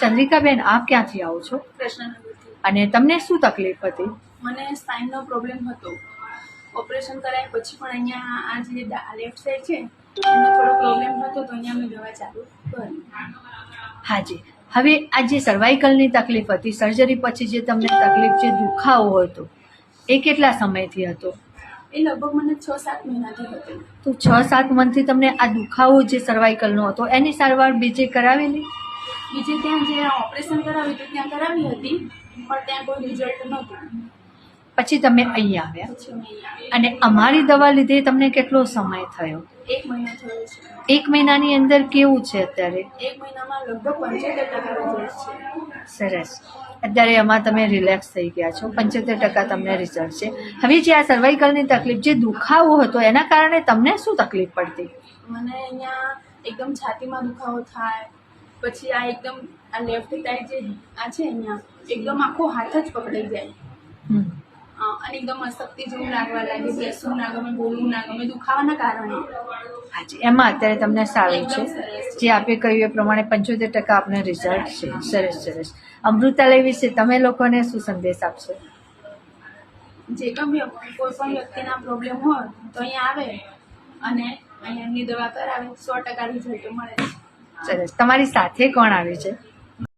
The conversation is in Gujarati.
ચંદ્રિકાબેન, આપ ક્યાંથી આવો છો કૃષ્ણનગરથી. અને તમને શું તકલીફ હતી? મને સ્પાઇનનો પ્રોબ્લેમ હતો. ઓપરેશન કરાય પછી પણ અહીંયા આ જે લેફ્ટ સાઈડ છે એનો થોડો પ્રોબ્લેમ હતો, તો અહીંયા મેં દવા ચાલુ કરી. હાજી. હવે આ જે સર્વાઇકલની તકલીફ હતી, સર્જરી પછી જે તમને તકલીફ, જે દુખાવો હતો, એ કેટલા સમયથી હતો? એ લગભગ મને 6-7 મહિનાથી હતો. તો 6-7 મંથથી તમને આ દુખાવો જે સર્વાઇકલનો હતો એની સારવાર બીજે કરાવેલી? બીજે ત્યાં જે ઓપરેશન કરાવ્યું હતું ત્યાં કરાવી હતી, પણ ત્યાં કોઈ રિઝલ્ટ નહોતું. પછી તમે અહીંયા આવ્યા પછી મેં અહીંયા અને અમારી દવા લીધે તમને કેટલો સમય થયો? 1 મહિનો થયો છે. 1 મહિનાની અંદર કેવું છે અત્યારે? 1 મહિનામાં લગભગ 75% રિઝલ્ટ છે. સરસ. અત્યારે એમાં તમે રિલેક્સ થઈ ગયા છો, 75% તમને રિઝલ્ટ છે. હવે જે આ સર્વાઇકલની તકલીફ, જે દુખાવો હતો, એના કારણે તમને શું તકલીફ પડતી? મને અહીંયા એકદમ છાતીમાં દુખાવો થાય, પછી આ એકદમ આ લેફ્ટ સાઈડ જે આ છે અહીંયા એકદમ આખો હાથ જ પકડાઈ જાય. હમ. અને એકદમ અશક્તિ જેવું લાગવા લાગે, બેસવું ના ગમે, બોલવું ના ગમે, દુખાવાના કારણે. હાજી. એમાં અત્યારે તમને સારું એકદમ છે, સરસ. જે આપે કહ્યું એ પ્રમાણે 75% આપને રિઝલ્ટ છે. સરસ સરસ. અમૃતાલય વિશે તમે લોકોને શું સંદેશ આપશો? જે કોઈ પણ વ્યક્તિના પ્રોબ્લેમ હોય તો અહીંયા આવે અને અહીંયા એમની દવા કરાવે, 100% રિઝલ્ટ મળે છે. સરસ. તમારી સાથે કોણ આવે છે?